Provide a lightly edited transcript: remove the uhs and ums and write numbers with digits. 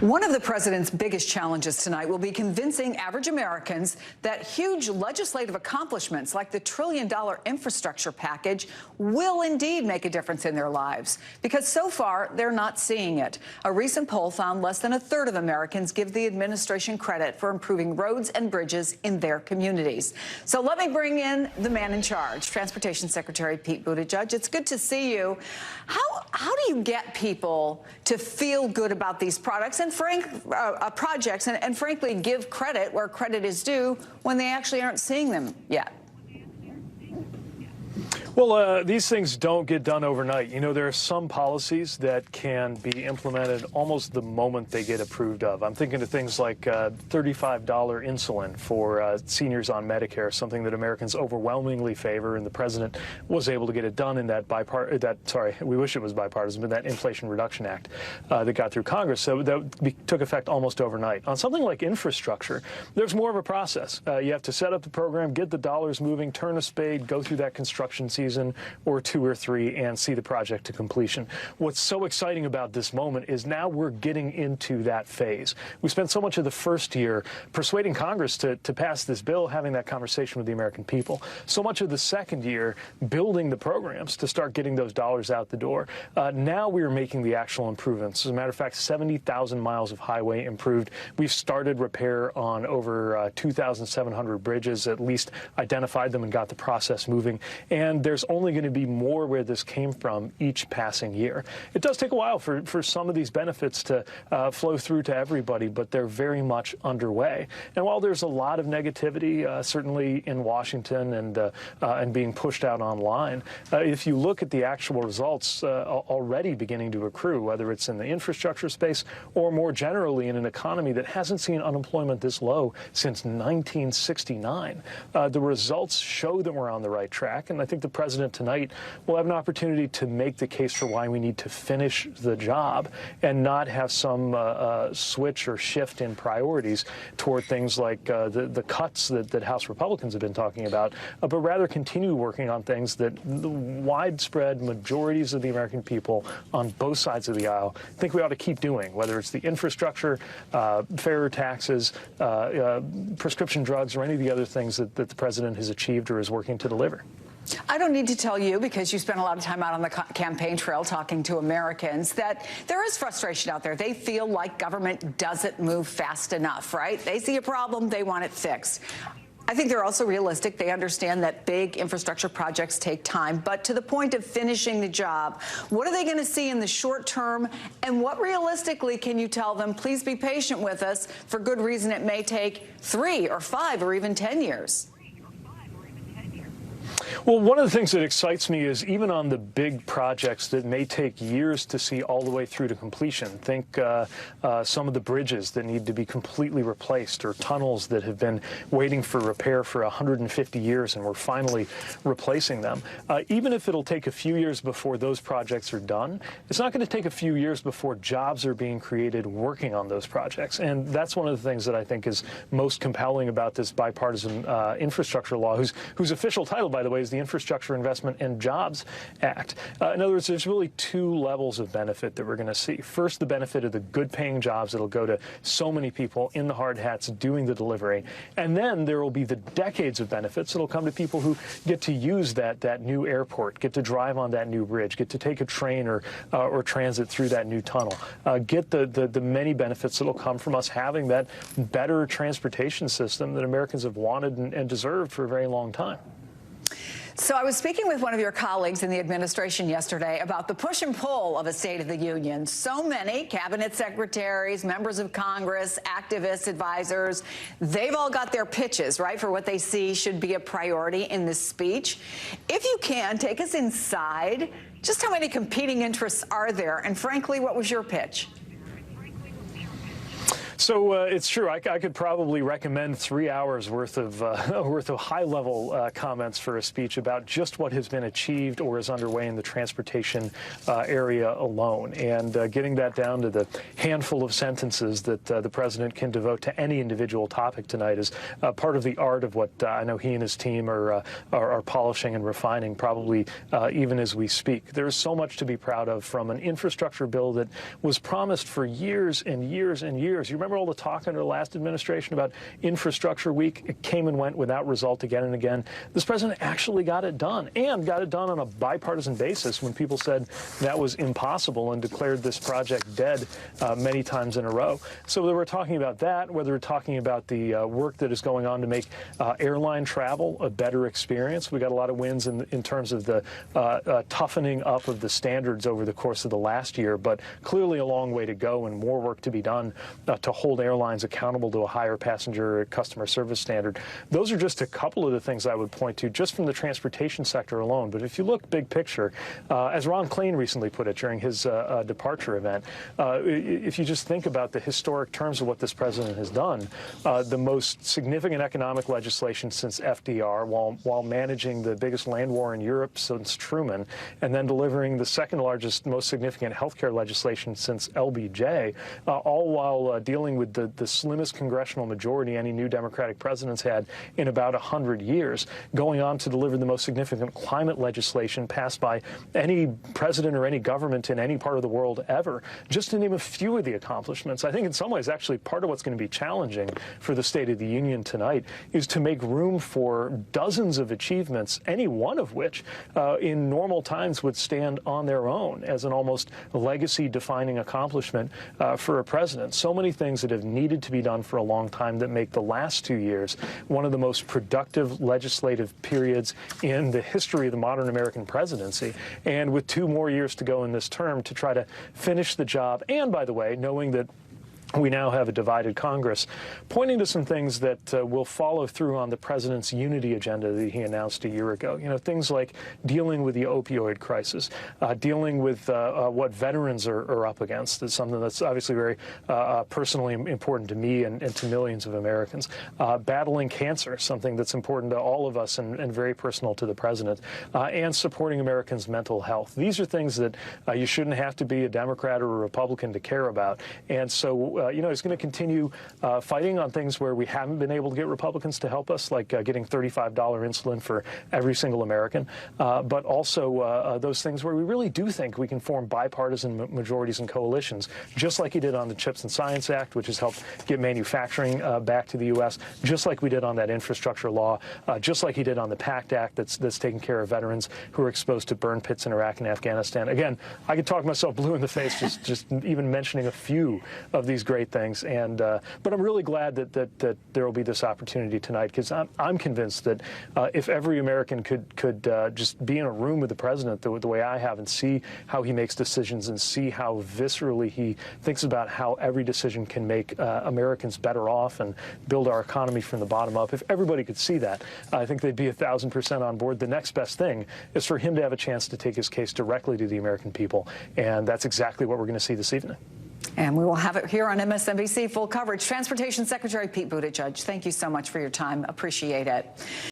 One of the president's biggest challenges tonight will be convincing average Americans that huge legislative accomplishments like the trillion-dollar infrastructure package will indeed make a difference in their lives, because so far they're not seeing it. A recent poll found less than a third of Americans give the administration credit for improving roads and bridges in their communities. So let me bring in the man in charge, Transportation Secretary Pete Buttigieg. It's good to see you. How do you get people to feel good about these products and projects and frankly give credit where credit is due when they actually aren't seeing them yet? Well, these things don't get done overnight. You know, there are some policies that can be implemented almost the moment they get approved of. I'm thinking of things like $35 insulin for seniors on Medicare, something that Americans overwhelmingly favor, and the president was able to get it done in that we wish it was bipartisan, but that Inflation Reduction Act that got through Congress. So that took effect almost overnight. On something like infrastructure, there's more of a process. You have to set up the program, get the dollars moving, turn a spade, go through that construction season or 2 or 3 and see the project to completion. What's so exciting about this moment is now we're getting into that phase. We spent so much of the first year persuading Congress to pass this bill, having that conversation with the American people. So much of the second year building the programs to start getting those dollars out the door. Now we're making the actual improvements. As a matter of fact, 70,000 miles of highway improved. We've started repair on over 2,700 bridges, at least identified them and got the process moving. And there's only going to be more where this came from each passing year. It does take a while for some of these benefits to flow through to everybody, but they're very much underway. And while there's a lot of negativity, certainly in Washington and being pushed out online, if you look at the actual results already beginning to accrue, whether it's in the infrastructure space or more generally in an economy that hasn't seen unemployment this low since 1969, the results show that we're on the right track. And I think the president tonight will have an opportunity to make the case for why we need to finish the job and not have some switch or shift in priorities toward things like the cuts that House Republicans have been talking about, but rather continue working on things that the widespread majorities of the American people on both sides of the aisle think we ought to keep doing, whether it's the infrastructure, fairer taxes, prescription drugs, or any of the other things that the president has achieved or is working to deliver. I don't need to tell you, because you spent a lot of time out on the campaign trail talking to Americans, that there is frustration out there. They feel like government doesn't move fast enough, right? They see a problem, they want it fixed. I think they're also realistic. They understand that big infrastructure projects take time. But to the point of finishing the job, what are they going to see in the short term? And what realistically can you tell them, please be patient with us, for good reason it may take 3 or 5 or even 10 years? Well, one of the things that excites me is even on the big projects that may take years to see all the way through to completion. Think some of the bridges that need to be completely replaced, or tunnels that have been waiting for repair for 150 years and we're finally replacing them. Even if it'll take a few years before those projects are done, it's not going to take a few years before jobs are being created working on those projects. And that's one of the things that I think is most compelling about this bipartisan infrastructure law, whose official title, by the way, is the Infrastructure Investment and Jobs Act. In other words, there's really 2 levels of benefit that we're going to see. First, the benefit of the good-paying jobs that'll go to so many people in the hard hats doing the delivery. And then there will be the decades of benefits that'll come to people who get to use that new airport, get to drive on that new bridge, get to take a train or transit through that new tunnel, get the many benefits that'll come from us having that better transportation system that Americans have wanted and deserved for a very long time. So I was speaking with one of your colleagues in the administration yesterday about the push and pull of a State of the Union. So many cabinet secretaries, members of Congress, activists, advisors, they've all got their pitches, right, for what they see should be a priority in this speech. If you can, take us inside. Just how many competing interests are there? And frankly, what was your pitch? So it's true. I could probably recommend 3 hours worth of high-level comments for a speech about just what has been achieved or is underway in the transportation area alone, and getting that down to the handful of sentences that the president can devote to any individual topic tonight is part of the art of what I know he and his team are polishing and refining, probably even as we speak. There is so much to be proud of from an infrastructure bill that was promised for years and years and years. You remember all the talk under the last administration about Infrastructure Week? It came and went without result again and again. This president actually got it done, and got it done on a bipartisan basis when people said that was impossible and declared this project dead many times in a row. So whether we're talking about that, whether we're talking about the work that is going on to make airline travel a better experience, we got a lot of wins in terms of the toughening up of the standards over the course of the last year, but clearly a long way to go and more work to be done to hold airlines accountable to a higher passenger customer service standard. Those are just a couple of the things I would point to just from the transportation sector alone. But if you look big picture, as Ron Klain recently put it during his departure event, if you just think about the historic terms of what this president has done, the most significant economic legislation since FDR, while managing the biggest land war in Europe since Truman, and then delivering the second largest, most significant healthcare legislation since LBJ, all while dealing with the slimmest congressional majority any new Democratic presidents had in about 100 years, going on to deliver the most significant climate legislation passed by any president or any government in any part of the world ever, just to name a few of the accomplishments. I think in some ways, actually, part of what's going to be challenging for the State of the Union tonight is to make room for dozens of achievements, any one of which in normal times would stand on their own as an almost legacy-defining accomplishment for a president. So many things that have needed to be done for a long time that make the last 2 years one of the most productive legislative periods in the history of the modern American presidency. And with 2 more years to go in this term to try to finish the job, and by the way, knowing that we now have a divided Congress, pointing to some things that will follow through on the president's unity agenda that he announced a year ago. You know, things like dealing with the opioid crisis, dealing with what veterans are up against. It's something that's obviously very personally important to me and to millions of Americans. Battling cancer, something that's important to all of us and very personal to the president, and supporting Americans' mental health. These are things that you shouldn't have to be a Democrat or a Republican to care about. And so you know, he's going to continue fighting on things where we haven't been able to get Republicans to help us, like getting $35 insulin for every single American, but also those things where we really do think we can form bipartisan majorities and coalitions, just like he did on the CHIPS and Science Act, which has helped get manufacturing back to the U.S., just like we did on that infrastructure law, just like he did on the PACT Act that's taking care of veterans who are exposed to burn pits in Iraq and Afghanistan. Again, I could talk myself blue in the face just even mentioning a few of these great things, and but I'm really glad that there will be this opportunity tonight, because I'm convinced that if every American could just be in a room with the president the way I have and see how he makes decisions and see how viscerally he thinks about how every decision can make Americans better off and build our economy from the bottom up, if everybody could see that, I think they'd be 1,000% on board. The next best thing is for him to have a chance to take his case directly to the American people, and that's exactly what we're going to see this evening. And we will have it here on MSNBC, full coverage. Transportation Secretary Pete Buttigieg, thank you so much for your time. Appreciate it.